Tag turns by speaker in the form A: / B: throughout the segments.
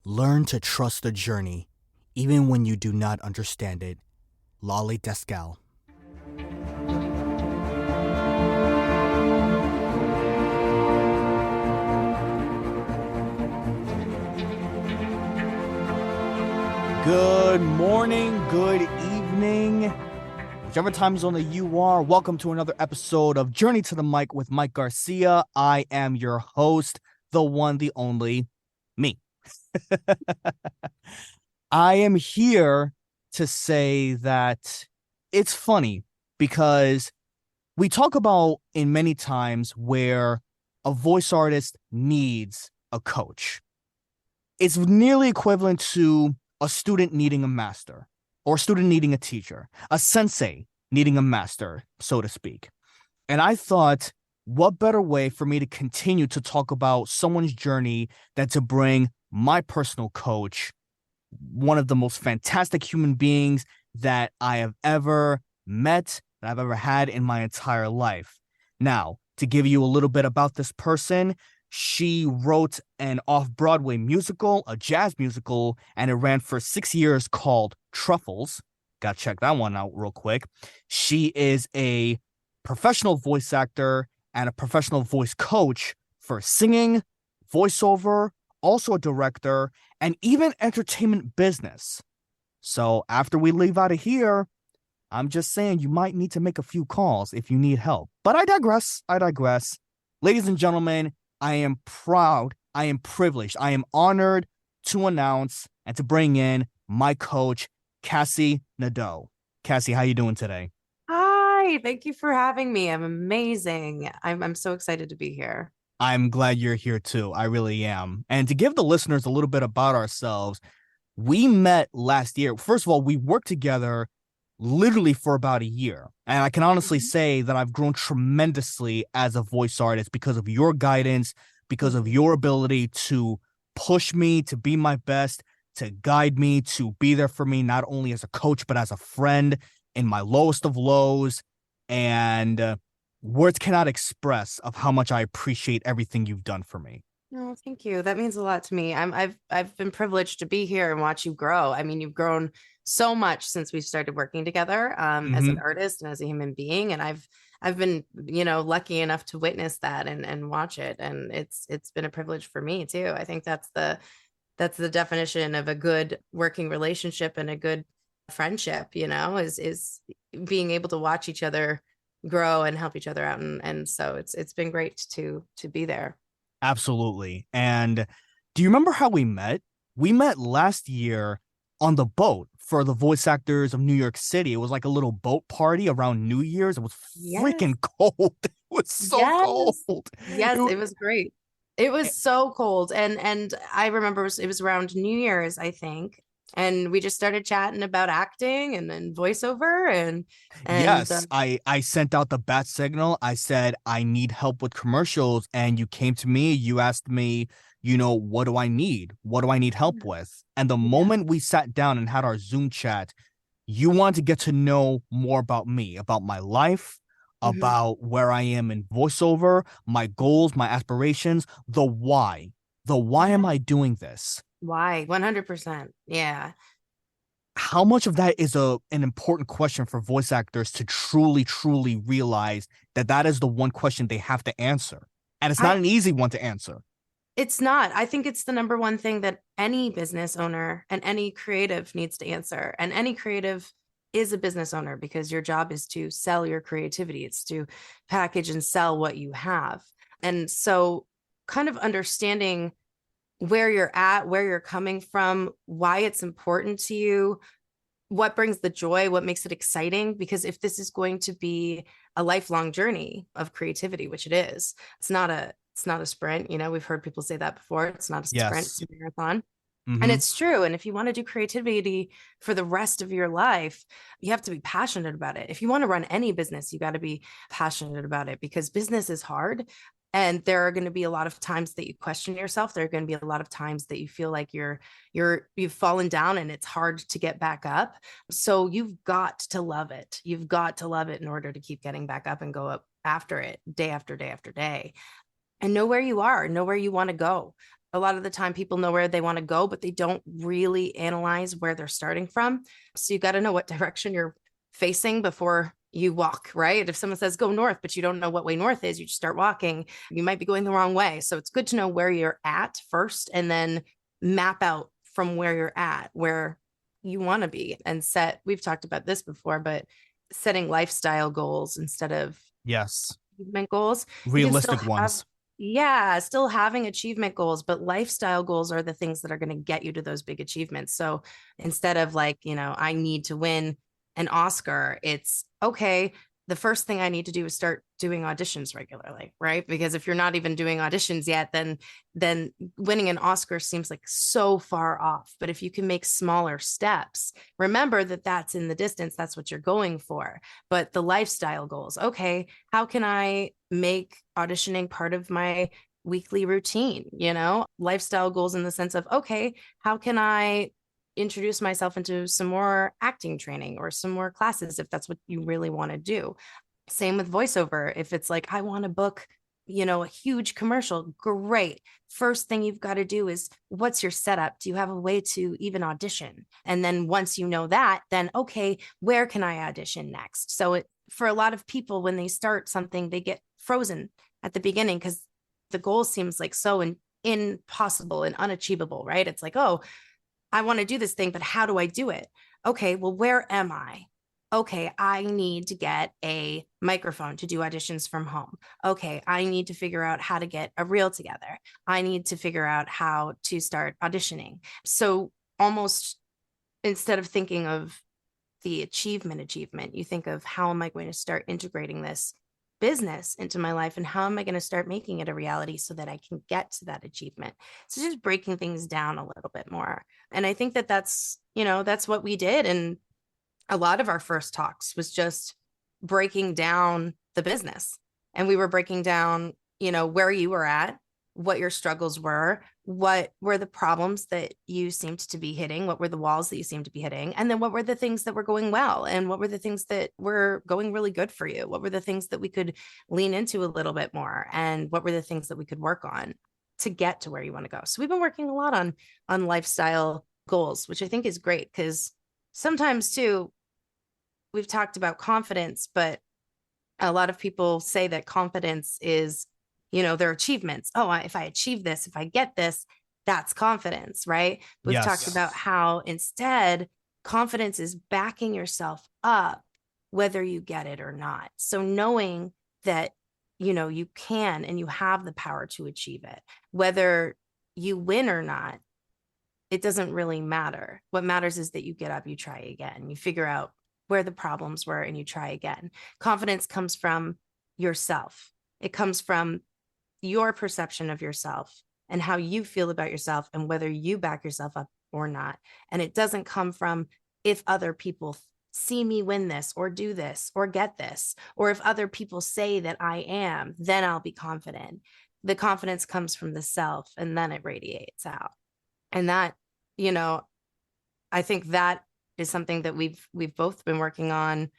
A: Learn to trust the journey, even when you do not understand it. Lolly Descal. Good morning, good evening, whichever time zone that you are. Welcome to another episode of Journey to the Mic with Mike Garcia. I am your host, the one, the only, me. I am here to say that it's funny because we talk about in many times where a voice artist needs a coach. It's nearly equivalent to a student needing a master, or a student needing a teacher, a sensei needing a master, so to speak. And I thought, what better way for me to continue to talk about someone's journey than to bring my personal coach, one of the most fantastic human beings that I have ever met, that I've ever had in my entire life. Now, to give you a little bit about this person, she wrote an off-Broadway musical, a jazz musical, and it ran for 6 years called Truffles. Gotta check that one out real quick. She is a professional voice actor and a professional voice coach for singing, voiceover, also a director, and even entertainment business. So after we leave out of here, I'm just saying you might need to make a few calls if you need help. But I digress. I digress. Ladies and gentlemen, I am proud, I am privileged, I am honored to announce and to bring in my coach, Cassie Nadeau. Cassie, how you doing today?
B: Hi, thank you for having me. I'm amazing. I'm so excited to be here.
A: I'm glad you're here too. I really am. And to give the listeners a little bit about ourselves, we met last year. First of all, we worked together literally for about a year. And I can honestly
B: Mhm.
A: say that I've grown tremendously as a voice artist because of your guidance, because of
B: Mhm.
A: your ability to push me to be my best, to guide me, to be there for me, not only as a coach, but as a friend in my lowest of lows. And words cannot express of how much I appreciate everything you've done for me.
B: Oh, thank you. That means a lot to me. I've been privileged to be here and watch you grow. I mean, you've grown so much since we started working together, as an
A: Hmm.
B: artist and as a human being. And I've been, lucky enough to witness that and watch it. And it's been a privilege for me too. I think that's the definition of a good working relationship and a good friendship, is being able to watch each other grow and help each other out. And so it's been great to be there.
A: Absolutely. And do you remember how we met? We met last year on the boat for the voice actors of New York City. It was like a little boat party around New Year's. It was
B: Yes.
A: freaking cold. It was so cold.
B: Yes. Yes,
A: It
B: it was great. It was so cold. And I remember it was around New Year's, I think. And we just started chatting about acting and then voiceover and
A: Yes, I sent out the bat signal. I said I need help with commercials, and you came to me. You asked me, what do I need? What do I need help with? And the
B: yeah.
A: moment we sat down and had our Zoom chat, you want to get to know more about me, about my life,
B: Mhm.
A: about where I am in voiceover, my goals, my aspirations, the why. The why am
B: Yeah.
A: I doing this?
B: Why? 100%. Yeah.
A: How much of that is an important question for voice actors to truly realize that that is the one question they have to answer, and it's not
B: I
A: an easy one to answer.
B: It's not. I think it's the number one thing that any business owner and any creative needs to answer. And any creative is a business owner because your job is to sell your creativity. It's to package and sell what you have. And so kind of understanding where you're at, where you're coming from, why it's important to you, what brings the joy, what makes it exciting. Because if this is going to be a lifelong journey of creativity, which it is, it's not a sprint. We've heard people say that before. It's not a sprint, it's
A: Yes.
B: a marathon. And
A: Mm-hmm.
B: it's true. And if you want to do creativity for the rest of your life, you have to be passionate about it. If you want to run any business, you got to be passionate about it because business is hard. And there are going to be a lot of times that you question yourself. There are going to be a lot of times that you feel like you've fallen down and it's hard to get back up. So you've got to love it. You've got to love it in order to keep getting back up and go up after it day after day after day and know where you are, know where you want to go. a lot of the time people know where they want to go, but they don't really analyze where they're starting from. So you got to know what direction you're facing before you walk, right? If someone says go north, but you don't know what way north is, you just start walking, you might be going the wrong way. So it's good to know where you're at first and then map out from where you're at, where you want to be, and set, we've talked about this before, but setting lifestyle goals instead of
A: Yes.
B: achievement goals. You can still
A: Realistic
B: have,
A: ones.
B: yeah, still having achievement goals, but lifestyle goals are the things that are going to get you to those big achievements. So instead of like, I need to win an Oscar, it's okay. The first thing I need to do is start doing auditions regularly, right? Because if you're not even doing auditions yet, then winning an Oscar seems like so far off. But if you can make smaller steps, remember that that's in the distance, that's what you're going for. But the lifestyle goals, okay, how can I make auditioning part of my weekly routine? Lifestyle goals in the sense of, okay, how can I introduce myself into some more acting training or some more classes if that's what you really want to do. Same with voiceover. If it's like, I want to book, a huge commercial, great. First thing you've got to do is, what's your setup? Do you have a way to even audition? And then once you know that, then, okay, where can I audition next? So for a lot of people, when they start something, they get frozen at the beginning because the goal seems like so impossible and unachievable, right? It's like, oh, I want to do this thing, but how do I do it? Okay, well, where am I? Okay, I need to get a microphone to do auditions from home. Okay, I need to figure out how to get a reel together. I need to figure out how to start auditioning. So almost instead of thinking of the achievement, you think of, how am I going to start integrating this business into my life, and how am I going to start making it a reality so that I can get to that achievement? So just breaking things down a little bit more. And I think that that's what we did. And a lot of our first talks was just breaking down the business. And we were breaking down, where you were at, what your struggles were, what were the problems that you seemed to be hitting, what were the walls that you seemed to be hitting, and then what were the things that were going well, and what were the things that were going really good for you, what were the things that we could lean into a little bit more, and what were the things that we could work on to get to where you want to go. So we've been working a lot on lifestyle goals, which I think is great, because sometimes too, we've talked about confidence, but a lot of people say that confidence is, their achievements. Oh, if I achieve this, if I get this, that's confidence, right? We've talked
A: Yes.
B: about how instead confidence is backing yourself up, whether you get it or not. So knowing that, you can and you have the power to achieve it, whether you win or not, it doesn't really matter. What matters is that you get up, you try again, you figure out where the problems were, and you try again. Confidence comes from yourself. It comes from your perception of yourself and how you feel about yourself and whether you back yourself up or not. And it doesn't come from, if other people see me win this or do this or get this, or if other people say that I am, then I'll be confident. The confidence comes from the self, and then it radiates out. And that, you know, I think that is something that we've both been working on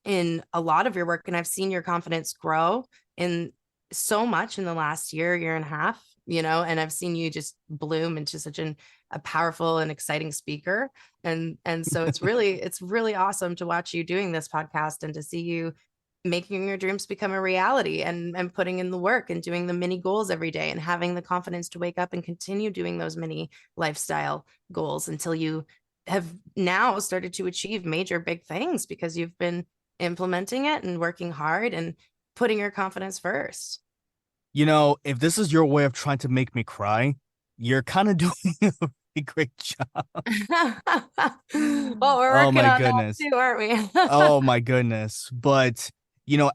B: in a lot of your work. And I've seen your confidence grow in so much in the last year and a half, and I've seen you just bloom into such a powerful and exciting speaker. And so it's really awesome to watch you doing this podcast and to see you making your dreams become a reality, and putting in the work and doing the mini goals every day, and having the confidence to wake up and continue doing those mini lifestyle goals until you have now started to achieve major big things because you've been implementing it and working hard and putting your confidence first.
A: If this is your way of trying to make me cry, you're kind of doing a really great job.
B: Well, we're
A: Oh
B: working
A: my
B: on that
A: goodness.
B: too, aren't we?
A: Oh my goodness. But,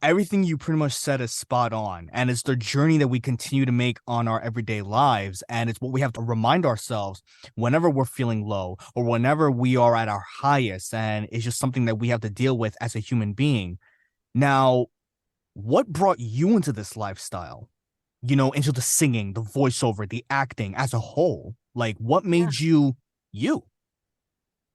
A: everything you pretty much said is spot on. And it's the journey that we continue to make on our everyday lives. And it's what we have to remind ourselves whenever we're feeling low or whenever we are at our highest. And it's just something that we have to deal with as a human being. Now, what brought you into this lifestyle? Into the singing, the voiceover, the acting as a whole? Like, what
B: Yeah.
A: made you you?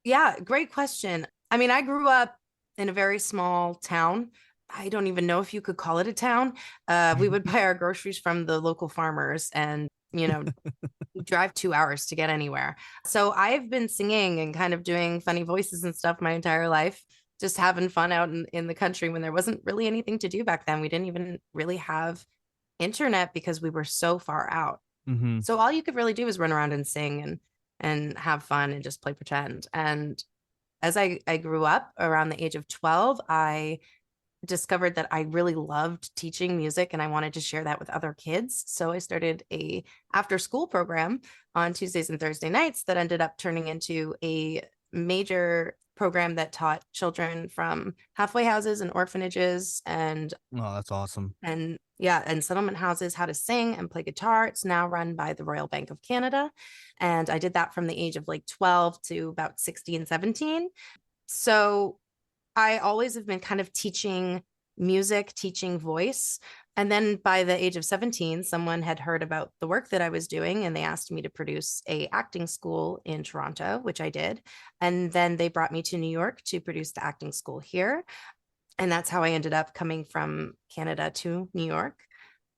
B: Yeah, great question. I mean, I grew up in a very small town. I don't even know if you could call it a town. We would buy our groceries from the local farmers, and you drive 2 hours to get anywhere. So I've been singing and kind of doing funny voices and stuff my entire life, just having fun out in the country when there wasn't really anything to do back then. We didn't even really have internet because we were so far out.
A: Hmm.
B: So all you could really do is run around and sing and have fun and just play pretend. And as I grew up around the age of 12, I discovered that I really loved teaching music and I wanted to share that with other kids. So I started a after school program on Tuesdays and Thursday nights that ended up turning into a major program that taught children from halfway houses and orphanages
A: Oh, that's awesome.
B: and yeah, and settlement houses how to sing and play guitar. It's now run by the Royal Bank of Canada. And I did that from the age of like 12 to about 16, 17. So I always have been kind of teaching music, teaching voice. And then by the age of 17, someone had heard about the work that I was doing and they asked me to produce a acting school in Toronto, which I did. And then they brought me to New York to produce the acting school here. And that's how I ended up coming from Canada to New York.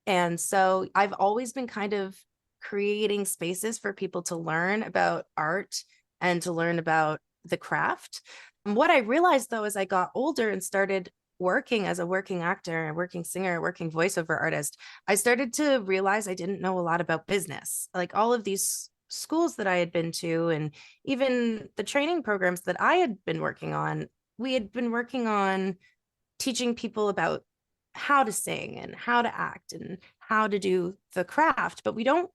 B: And so I've always been kind of creating spaces for people to learn about art and to learn about the craft. And what I realized though, as I got older and started working as a working actor, a working singer, a working voiceover artist, I started to realize I didn't know a lot about business. Like all of these schools that I had been to, and even the training programs that I had been working on, we had been working on teaching people about how to sing and how to act and how to do the craft, but we don't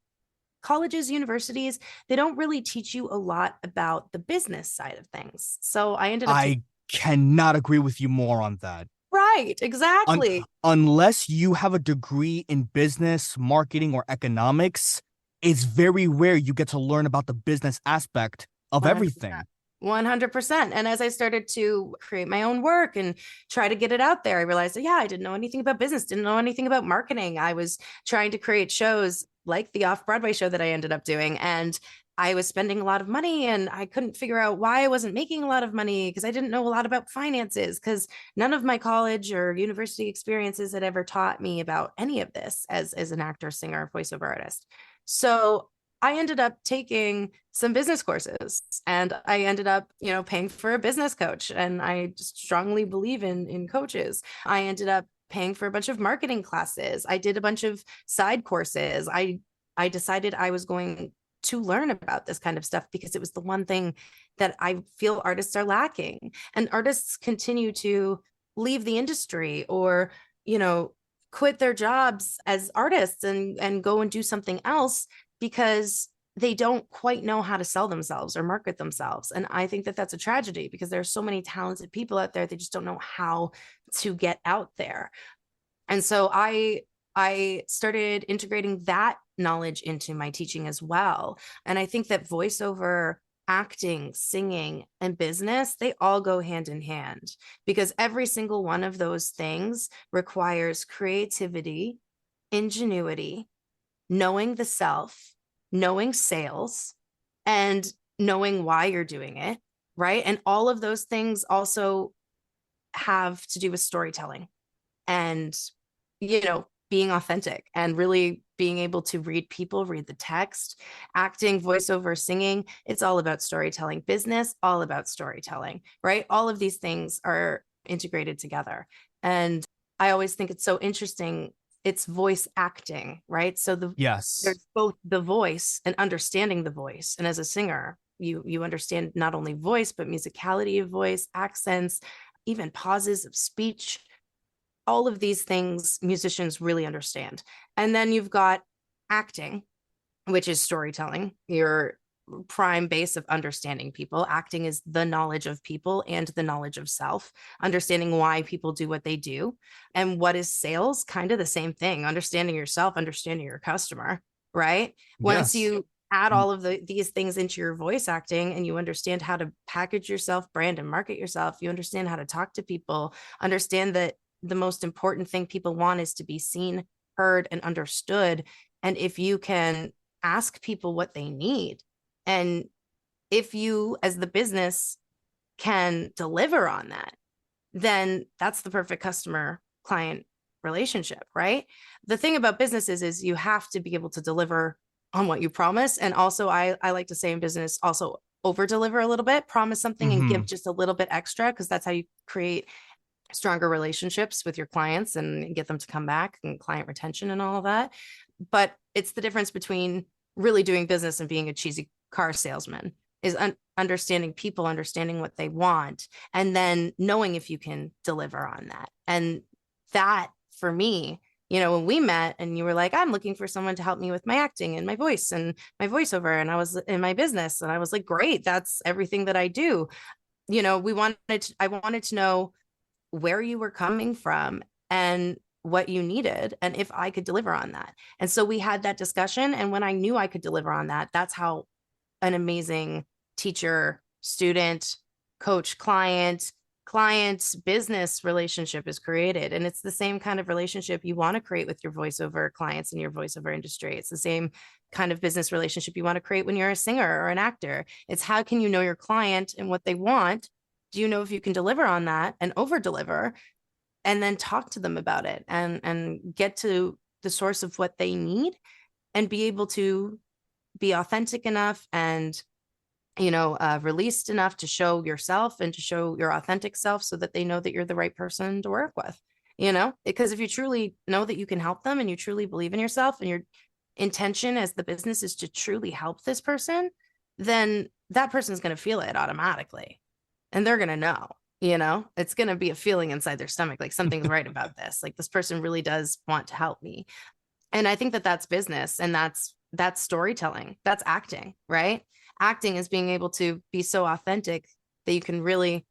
B: colleges, universities, they don't really teach you a lot about the business side of things. So I ended up taking
A: I cannot agree with you more on that.
B: right,
A: Un-
B: exactly.
A: Unless you have a degree in business, marketing, or economics, it's very rare you get to learn about the business aspect of
B: 100%.
A: everything.
B: 100%. And as I started to create my own work and try to get it out there, I realized that, yeah, I didn't know anything about business, didn't know anything about marketing. I was trying to create shows like the off Broadway show that I ended up doing. And I was spending a lot of money and I couldn't figure out why I wasn't making a lot of money because I didn't know a lot about finances because none of my college or university experiences had ever taught me about any of this as an actor, singer, voiceover artist. So I ended up taking some business courses and I ended up, paying for a business coach. And I just strongly believe in coaches. I ended up paying for a bunch of marketing classes. I did a bunch of side courses. I decided I was going to learn about this kind of stuff because it was the one thing that I feel artists are lacking. And artists continue to leave the industry or, quit their jobs as artists and go and do something else because they don't quite know how to sell themselves or market themselves. And I think that that's a tragedy because there are so many talented people out there. They just don't know how to get out there. And so I started integrating that knowledge into my teaching as well. And I think that voiceover, acting, singing, and business, they all go hand in hand because every single one of those things requires creativity, ingenuity, knowing the self, knowing sales, and knowing why you're doing it, right? And all of those things also have to do with storytelling and, being authentic and really being able to read people, read the text, acting, voiceover, singing. It's all about storytelling. Business, all about storytelling, right? All of these things are integrated together. And I always think it's so interesting. It's voice acting, right? So
A: Yes.
B: there's both the voice and understanding the voice. And as a singer, you understand not only voice, but musicality of voice, accents, even pauses of speech. All of these things musicians really understand. And then you've got acting, which is storytelling, your prime base of understanding people. Acting is the knowledge of people and the knowledge of self, understanding why people do what they do. And what is sales? Kind of the same thing, understanding yourself, understanding your customer, right? Once
A: Yes.
B: you add all of these things into your voice acting and you understand how to package yourself, brand and market yourself, you understand how to talk to people, understand that the most important thing people want is to be seen, heard, and understood. And if you can ask people what they need, and if you, as the business, can deliver on that, then that's the perfect customer client relationship, right? The thing about businesses is you have to be able to deliver on what you promise. And also I like to say in business, also over deliver a little bit, promise something and
A: Mm-hmm.
B: give just a little bit extra, because that's how you create stronger relationships with your clients and get them to come back, and client retention and all of that. But it's the difference between really doing business and being a cheesy car salesman, is understanding people, understanding what they want, and then knowing if you can deliver on that. And that for me, when we met and you were like, I'm looking for someone to help me with my acting and my voice and my voiceover, and I was in my business, and I was like, great, that's everything that I do. I wanted to know where you were coming from and what you needed, and if I could deliver on that. And so we had that discussion. And when I knew I could deliver on that, that's how an amazing teacher, student, coach, client business relationship is created. And it's the same kind of relationship you want to create with your voiceover clients in your voiceover industry. It's the same kind of business relationship you want to create when you're a singer or an actor. It's how can you know your client and what they want? Do you know if you can deliver on that and over deliver, and then talk to them about it and get to the source of what they need, and be able to be authentic enough and released enough to show yourself and to show your authentic self, so that they know that you're the right person to work with. Because if you truly know that you can help them, and you truly believe in yourself, and your intention as the business is to truly help this person, then that person's going to feel it automatically, and they're going to know. It's going to be a feeling inside their stomach, like something's right about this, like this person really does want to help me. And I think that that's business, and that's storytelling, that's acting, right? Acting is being able to be so authentic that you can really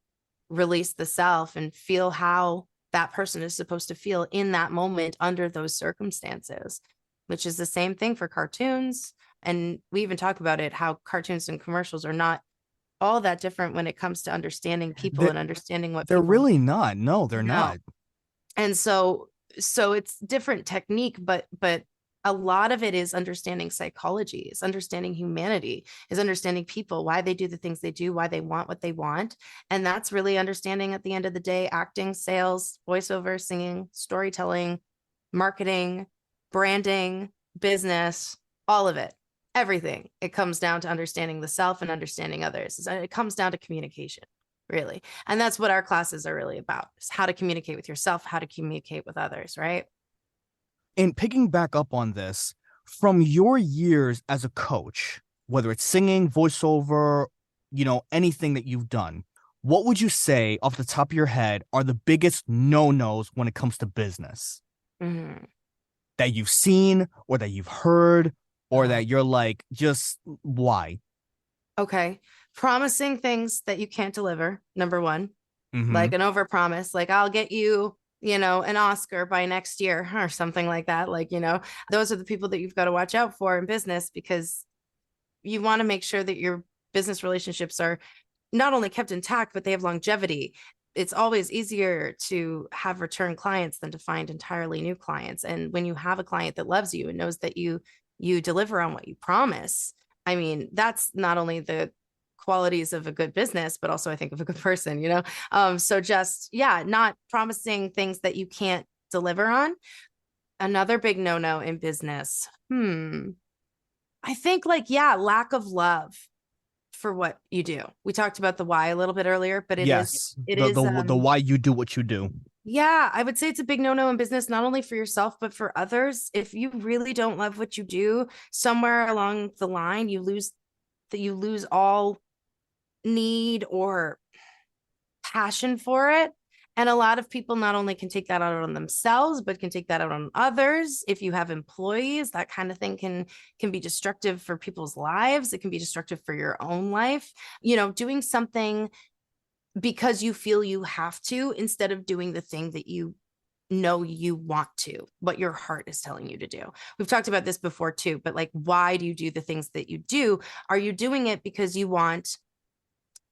B: release the self and feel how that person is supposed to feel in that moment under those circumstances, which is the same thing for cartoons. And we even talk about it, how cartoons and commercials are not all that different when it comes to understanding people
A: They're,
B: and understanding what
A: they're
B: people
A: really not. No, they're
B: know.
A: not.
B: And so it's different technique, but a lot of it is understanding psychology, is understanding humanity, is understanding people, why they do the things they do, why they want what they want. And that's really understanding, at the end of the day, acting, sales, voiceover, singing, storytelling, marketing, branding, business, all of it, everything. It comes down to understanding the self and understanding others. It comes down to communication, really. And that's what our classes are really about, is how to communicate with yourself, how to communicate with others, right?
A: And picking back up on this, from your years as a coach, whether it's singing, voiceover, anything that you've done, what would you say off the top of your head are the biggest no-nos when it comes to business
B: Mm-hmm.
A: that you've seen or that you've heard or
B: Uh-huh.
A: that you're like, just why?
B: Okay. Promising things that you can't deliver, number one,
A: Mm-hmm.
B: like an overpromise, like I'll get you, an Oscar by next year or something like that. Like, those are the people that you've got to watch out for in business, because you want to make sure that your business relationships are not only kept intact, but they have longevity. It's always easier to have return clients than to find entirely new clients. And when you have a client that loves you and knows that you deliver on what you promise, I mean, that's not only the qualities of a good business, but also I think of a good person. So just, yeah, not promising things that you can't deliver on. Another big no-no in business. I think, like, yeah, lack of love for what you do. We talked about the why a little bit earlier, but it is
A: Yes.
B: it
A: The
B: is
A: the the why you do what you do.
B: yeah, I would say it's a big no-no in business, not only for yourself but for others. If you really don't love what you do, somewhere along the line you lose all need or passion for it. And a lot of people not only can take that out on themselves, but can take that out on others. If you have employees, that kind of thing can be destructive for people's lives. It can be destructive for your own life. Doing something because you feel you have to, instead of doing the thing that you know you want to, what your heart is telling you to do. We've talked about this before too, but like, why do you do the things that you do? Are you doing it because you want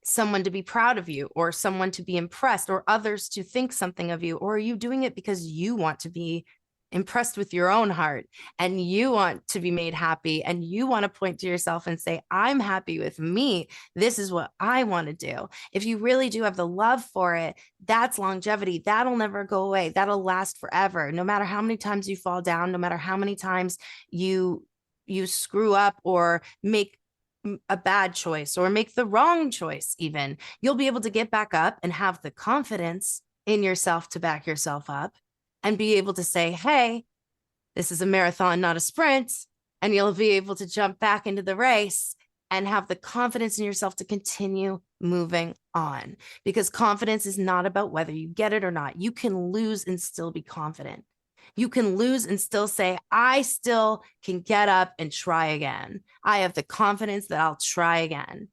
B: someone to be proud of you, or someone to be impressed, or others to think something of you? Or are you doing it because you want to be impressed with your own heart, and you want to be made happy, and you want to point to yourself and say, I'm happy with me, this is what I want to do? If you really do have the love for it, that's longevity. That'll never go away. That'll last forever. No matter how many times you fall down, no matter how many times you you screw up or make a bad choice or make the wrong choice, even, you'll be able to get back up and have the confidence in yourself to back yourself up and be able to say, hey, this is a marathon, not a sprint. And you'll be able to jump back into the race and have the confidence in yourself to continue moving on. Because confidence is not about whether you get it or not. You can lose and still be confident. You can lose and still say, I still can get up and try again. I have the confidence that I'll try again.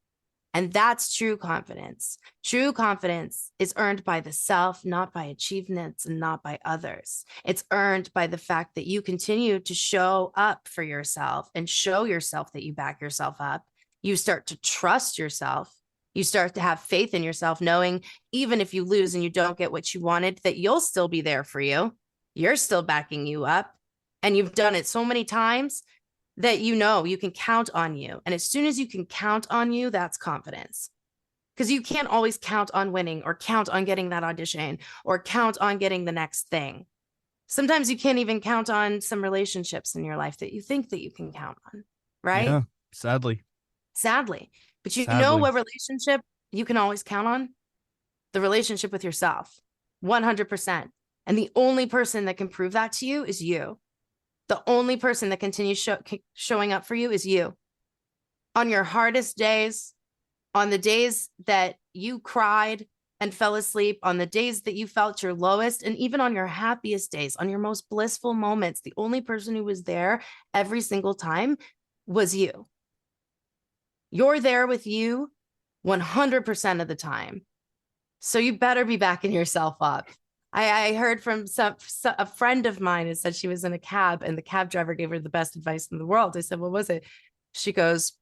B: And that's true confidence. True confidence is earned by the self, not by achievements and not by others. It's earned by the fact that you continue to show up for yourself and show yourself that you back yourself up. You start to trust yourself. You start to have faith in yourself, knowing even if you lose and you don't get what you wanted, that you'll still be there for you. You're still backing you up. And you've done it so many times that you know you can count on you. And as soon as you can count on you, that's confidence. Because you can't always count on winning or count on getting that audition or count on getting the next thing. Sometimes you can't even count on some relationships in your life that you think that you can count on, right?
A: Yeah, sadly.
B: Sadly. But you know
A: Sadly.
B: what relationship you can always count on? The relationship with yourself, 100%. And the only person that can prove that to you is you. The only person that continues showing up for you is you. On your hardest days, on the days that you cried and fell asleep, on the days that you felt your lowest, and even on your happiest days, on your most blissful moments, the only person who was there every single time was you. You're there with you 100% of the time. So you better be backing yourself up. I heard from a friend of mine who said she was in a cab and the cab driver gave her the best advice in the world. I said, what was it? She goes,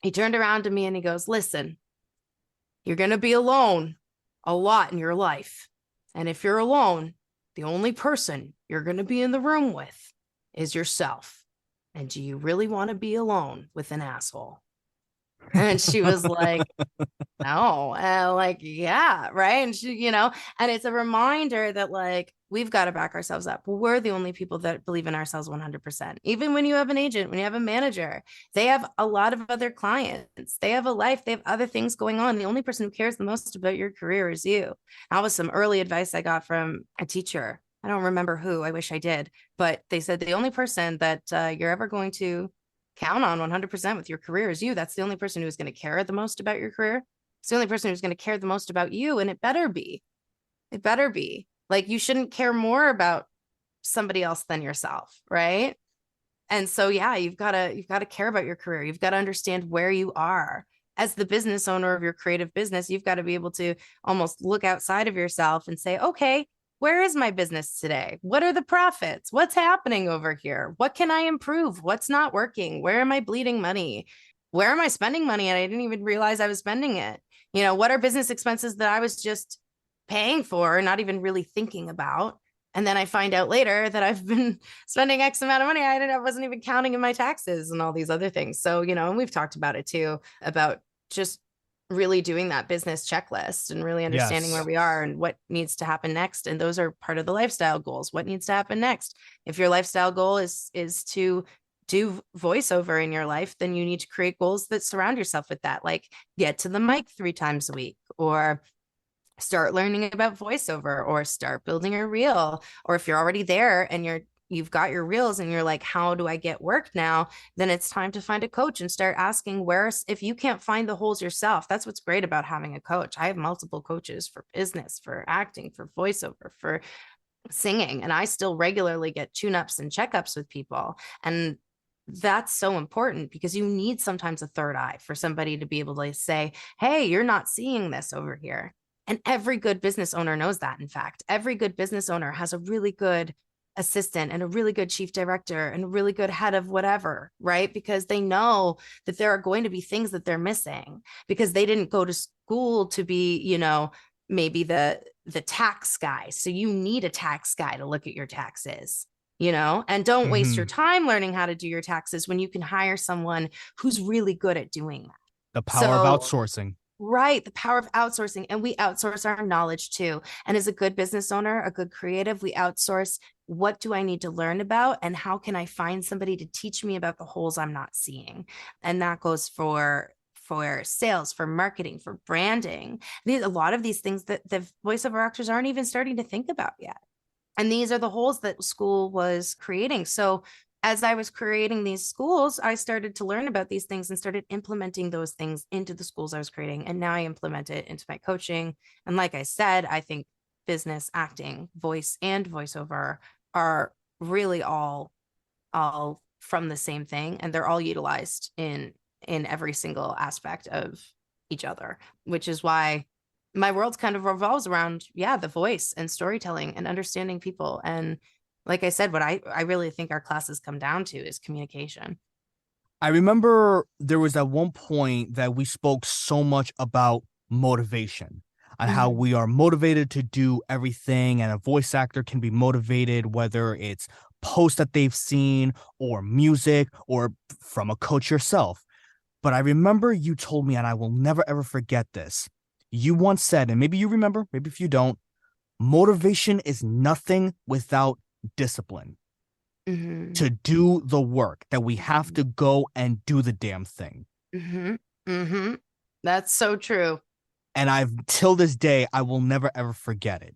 B: he turned around to me and he goes, listen, you're going to be alone a lot in your life. And if you're alone, the only person you're going to be in the room with is yourself. And do you really want to be alone with an asshole? And she was like, no, like, yeah, right. And she, and it's a reminder that like we've got to back ourselves up. We're the only people that believe in ourselves 100%. Even when you have an agent, when you have a manager, they have a lot of other clients, they have a life, they have other things going on. The only person who cares the most about your career is you. That was some early advice I got from a teacher. I don't remember who, I wish I did, but they said the only person that you're ever going to count on 100% with your career is you. That's the only person who's going to care the most about your career. It's the only person who's going to care the most about you. And it better be. It better be. Like, you shouldn't care more about somebody else than yourself, right? And so, yeah, you've got to care about your career. You've got to understand where you are. As the business owner of your creative business, you've got to be able to almost look outside of yourself and say, okay, where is my business today? What are the profits? What's happening over here? What can I improve? What's not working? Where am I bleeding money? Where am I spending money? And I didn't even realize I was spending it. What are business expenses that I was just paying for, not even really thinking about? And then I find out later that I've been spending X amount of money. I wasn't even counting in my taxes and all these other things. So, and we've talked about it too, about just really doing that business checklist and really understanding where we are and what needs to happen next. And those are part of the lifestyle goals. What needs to happen next? If your lifestyle goal is to do voiceover in your life, then you need to create goals that surround yourself with that, like get to the mic 3 times a week, or start learning about voiceover, or start building a reel. Or if you're already there and you've got your reels and you're like, how do I get work now? Then it's time to find a coach and start asking if you can't find the holes yourself. That's what's great about having a coach. I have multiple coaches for business, for acting, for voiceover, for singing, and I still regularly get tune-ups and checkups with people. And that's so important because you need sometimes a third eye for somebody to be able to say, hey, you're not seeing this over here. And every good business owner knows that. In fact, every good business owner has a really good assistant and a really good chief director and a really good head of whatever, right? Because they know that there are going to be things that they're missing because they didn't go to school to be, maybe the tax guy. So you need a tax guy to look at your taxes. And don't waste your time learning how to do your taxes when you can hire someone who's really good at doing that.
A: The power of outsourcing.
B: Right. The power of outsourcing. And we outsource our knowledge too. And as a good business owner, a good creative, we outsource what do I need to learn about and how can I find somebody to teach me about the holes I'm not seeing. And that goes for sales, for marketing, for branding. A lot of these things that the voiceover actors aren't even starting to think about yet. And these are the holes that school was creating. So as I was creating these schools, I started to learn about these things and started implementing those things into the schools I was creating. And now I implement it into my coaching. And like I said, I think business, acting, voice, and voiceover are really all from the same thing. And they're all utilized in every single aspect of each other, which is why my world kind of revolves around, yeah, the voice and storytelling and understanding people. And like I said, what I really think our classes come down to is communication.
A: I remember there was at one point that we spoke so much about motivation and how
B: Mm-hmm.
A: we are motivated to do everything, and a voice actor can be motivated whether it's posts that they've seen or music or from a coach yourself. But I remember you told me, and I will never ever forget this. You once said, and maybe you remember, maybe if you don't, motivation is nothing without discipline
B: Mm-hmm.
A: to do the work, that we have to go and do the damn thing.
B: Mm-hmm. Mm-hmm. That's so true.
A: And I've till this day, I will never ever forget it.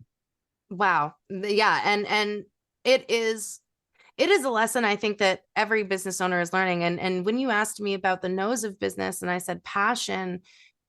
B: Wow. Yeah. And it is it is a lesson I think that every business owner is learning. And when you asked me about the nose of business and I said passion,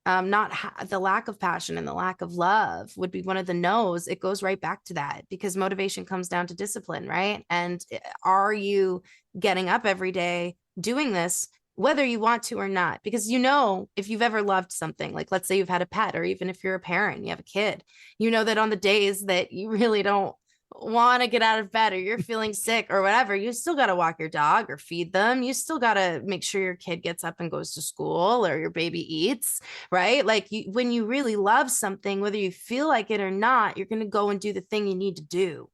B: the lack of passion and the lack of love would be one of the no's, it goes right back to that because motivation comes down to discipline, right? And are you getting up every day doing this, whether you want to or not? Because if you've ever loved something, like let's say you've had a pet, or even if you're a parent, you have a kid, you know that on the days that you really don't want to get out of bed or you're feeling sick or whatever, you still got to walk your dog or feed them. You still got to make sure your kid gets up and goes to school or your baby eats, right? Like when you really love something, whether you feel like it or not, you're going to go and do the thing you need to do.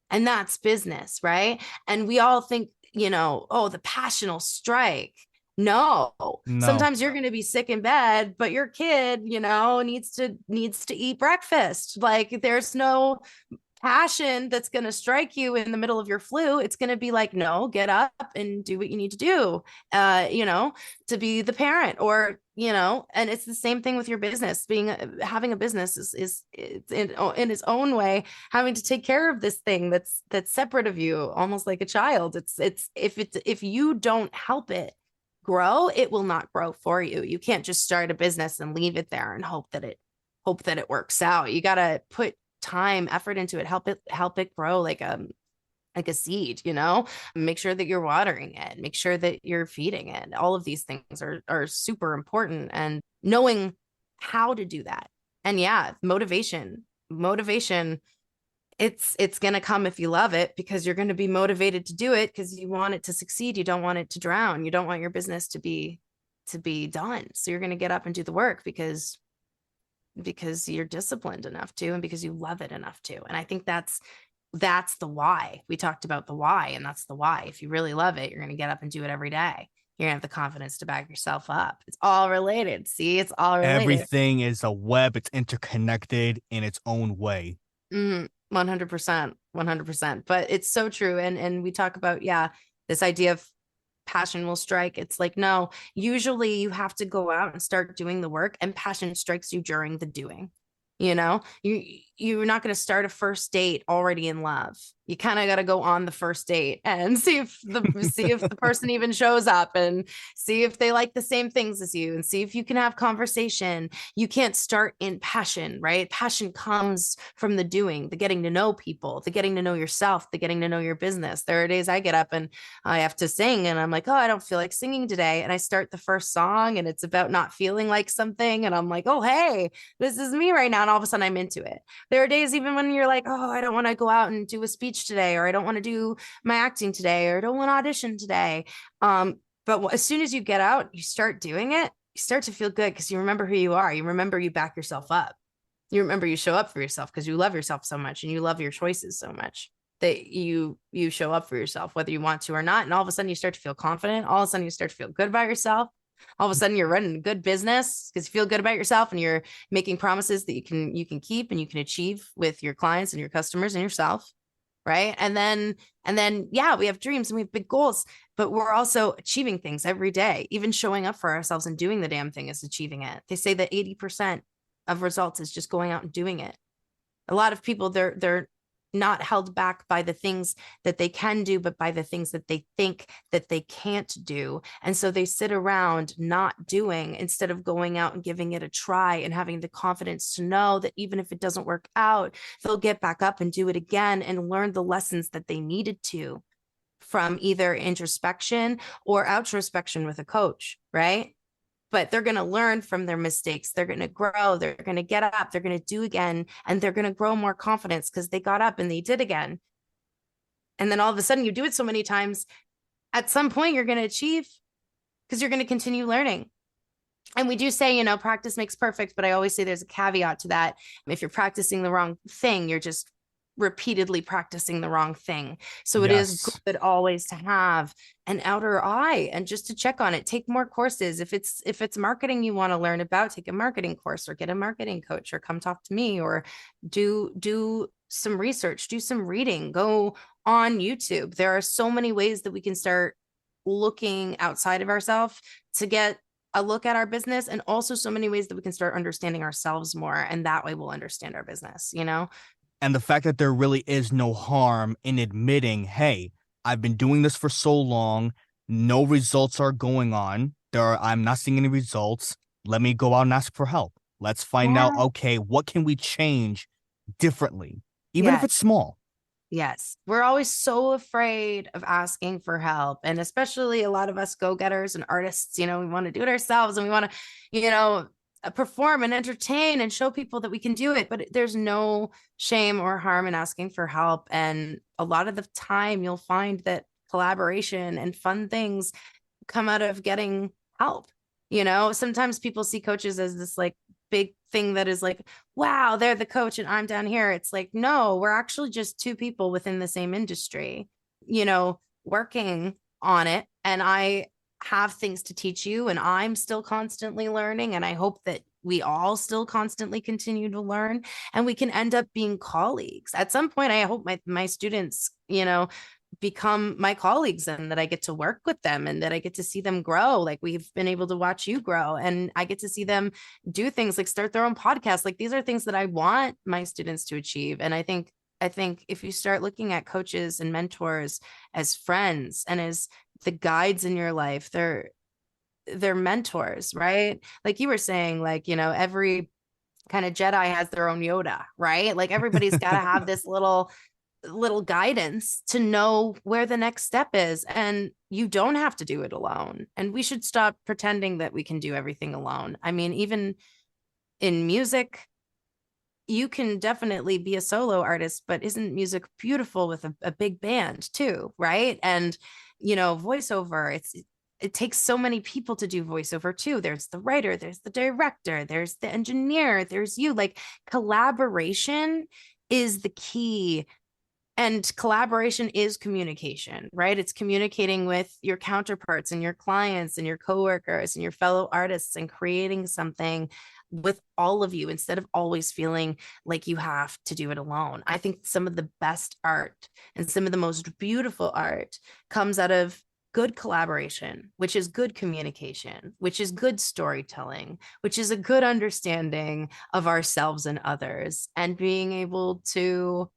B: And that's business, right? And we all think, oh, the passion will strike. No,
A: No,
B: sometimes you're going to be sick in bed, but your kid, needs to eat breakfast. Like there's no passion that's going to strike you in the middle of your flu. It's going to be like, no, get up and do what you need to do, to be the parent, or and it's the same thing with your business. Having a business is in its own way having to take care of this thing that's separate of you, almost like a child. If you don't help it grow, it will not grow for you. You can't just start a business and leave it there and hope that it works out. You got to put time, effort into it, help it grow like a seed, make sure that you're watering it, make sure that you're feeding it. All of these things are super important, and knowing how to do that. And yeah, motivation, it's going to come if you love it, because you're going to be motivated to do it because you want it to succeed. You don't want it to drown. You don't want your business to be done. So you're going to get up and do the work because you're disciplined enough to, and because you love it enough to. And I think that's the why. We talked about the why, and that's the why. If you really love it, you're going to get up and do it every day. You're going to have the confidence to back yourself up. It's all related. See, it's all related.
A: everything is a web. It's interconnected in its own way.
B: 100%, 100%. But it's so true. And we talk about, yeah, this idea of passion will strike. It's like, no, usually you have to go out and start doing the work, and passion strikes you during the doing. You're not going to start a first date already in love. You kind of got to go on the first date and see if the person even shows up, and see if they like the same things as you, and see if you can have conversation. You can't start in passion, right? Passion comes from the doing, the getting to know people, the getting to know yourself, the getting to know your business. There are days I get up and I have to sing, and I'm like, oh, I don't feel like singing today, and I start the first song and it's about not feeling like something, and I'm like, oh, hey, this is me right now, and all of a sudden I'm into it. There are days even when you're like, oh, I don't want to go out and do a speech today, or I don't want to do my acting today, or I don't want to audition today. But as soon as you get out, you start doing it, you start to feel good because you remember who you are. You remember you back yourself up. You remember you show up for yourself because you love yourself so much, and you love your choices so much that you show up for yourself, whether you want to or not. And all of a sudden you start to feel confident. All of a sudden you start to feel good about yourself. All of a sudden you're running a good business because you feel good about yourself and you're making promises that you can keep and you can achieve with your clients and your customers and yourself. Right. And then, yeah, we have dreams and we have big goals, but we're also achieving things every day. Even showing up for ourselves and doing the damn thing is achieving it. They say that 80% of results is just going out and doing it. A lot of people, they're not held back by the things that they can do, but by the things that they think that they can't do. And so they sit around not doing instead of going out and giving it a try and having the confidence to know that even if it doesn't work out, they'll get back up and do it again and learn the lessons that they needed to from either introspection or outrospection with a coach, right? But they're going to learn from their mistakes. They're going to grow. They're going to get up. They're going to do again. And they're going to grow more confidence because they got up and they did again. And then all of a sudden you do it so many times, at some point you're going to achieve because you're going to continue learning. And we do say, practice makes perfect, but I always say there's a caveat to that. If you're practicing the wrong thing, you're just repeatedly practicing the wrong thing. So it is
A: Yes.
B: good always to have an outer eye and just to check on it. Take more courses. If it's marketing you want to learn about, take a marketing course or get a marketing coach or come talk to me or do some research, do some reading, go on YouTube. There are so many ways that we can start looking outside of ourselves to get a look at our business, and also so many ways that we can start understanding ourselves more, and that way we'll understand our business.
A: And the fact that there really is no harm in admitting, hey, I've been doing this for so long, no results are going on. I'm not seeing any results. Let me go out and ask for help. Let's find out,
B: Yeah.
A: okay, what can we change differently, even if
B: Yes.
A: it's small.
B: Yes. We're always so afraid of asking for help. And especially a lot of us go-getters and artists, we want to do it ourselves and we want to, perform and entertain and show people that we can do it. But there's no shame or harm in asking for help. And a lot of the time you'll find that collaboration and fun things come out of getting help. Sometimes people see coaches as this like big thing that is like, wow, they're the coach and I'm down here. It's like, no, we're actually just two people within the same industry, working on it. And I have things to teach you and I'm still constantly learning. And I hope that we all still constantly continue to learn and we can end up being colleagues. At some point, I hope my students, become my colleagues and that I get to work with them and that I get to see them grow. Like we've been able to watch you grow and I get to see them do things like start their own podcast. Like these are things that I want my students to achieve. And I think if you start looking at coaches and mentors as friends and as the guides in your life, they're mentors, right? Like you were saying, like, every kind of Jedi has their own Yoda, right? Like everybody's got to have this little guidance to know where the next step is, and you don't have to do it alone. And we should stop pretending that we can do everything alone. I mean, even in music, you can definitely be a solo artist, but isn't music beautiful with a big band too, right? And voiceover, it takes so many people to do voiceover too. There's the writer, there's the director, there's the engineer, there's you. Like collaboration is the key. And collaboration is communication, right? It's communicating with your counterparts and your clients and your coworkers and your fellow artists and creating something with all of you instead of always feeling like you have to do it alone. I think some of the best art and some of the most beautiful art comes out of good collaboration, which is good communication, which is good storytelling, which is a good understanding of ourselves and others, and being able to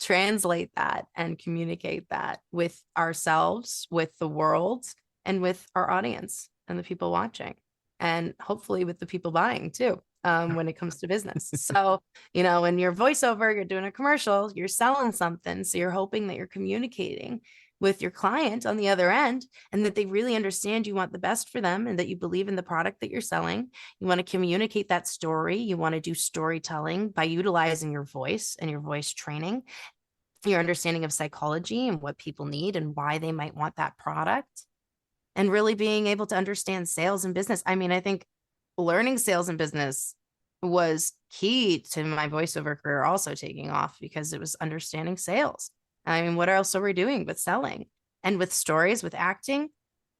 B: translate that and communicate that with ourselves, with the world, and with our audience and the people watching, and hopefully with the people buying too. When it comes to business. So, in your voiceover, you're doing a commercial, you're selling something. So you're hoping that you're communicating with your client on the other end and that they really understand you want the best for them and that you believe in the product that you're selling. You want to communicate that story. You want to do storytelling by utilizing your voice and your voice training, your understanding of psychology and what people need and why they might want that product, and really being able to understand sales and business. I mean, I think learning sales and business was key to my voiceover career also taking off because it was understanding sales. I mean, what else are we doing but selling? And with stories, with acting,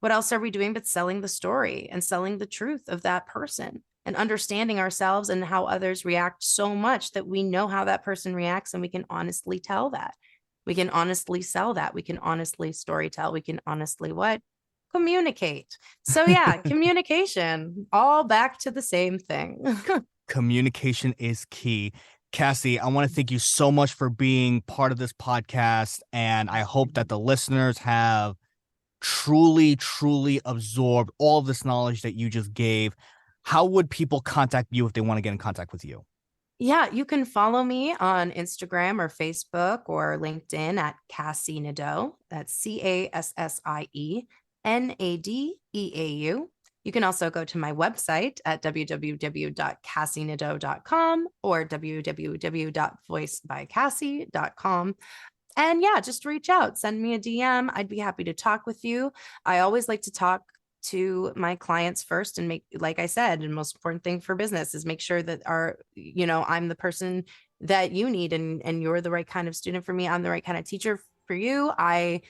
B: what else are we doing but selling the story and selling the truth of that person and understanding ourselves and how others react so much that we know how that person reacts and we can honestly tell that. We can honestly sell that. We can honestly story tell. We can honestly what? Communicate. So yeah, communication, all back to the same thing.
A: Communication is key. Cassie, I want to thank you so much for being part of this podcast. And I hope that the listeners have truly, truly absorbed all of this knowledge that you just gave. How would people contact you if they want to get in contact with you?
B: Yeah, you can follow me on Instagram or Facebook or LinkedIn at Cassie Nadeau. That's CASSIENADEAU. You can also go to my website at www.cassienadeau.com or www.voicebycassie.com. And yeah, just reach out, send me a DM. I'd be happy to talk with you. I always like to talk to my clients first and make, like I said, the most important thing for business is make sure that I'm the person that you need and you're the right kind of student for me. I'm the right kind of teacher for you. I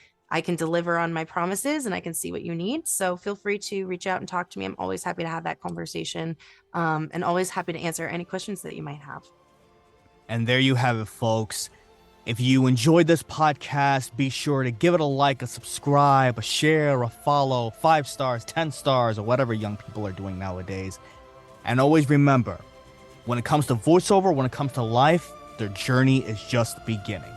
B: can deliver on my promises and I can see what you need. So feel free to reach out and talk to me. I'm always happy to have that conversation, and always happy to answer any questions that you might have.
A: And there you have it, folks. If you enjoyed this podcast, be sure to give it a like, a subscribe, a share, a follow, 5 stars, 10 stars, or whatever young people are doing nowadays. And always remember, when it comes to voiceover, when it comes to life, their journey is just beginning.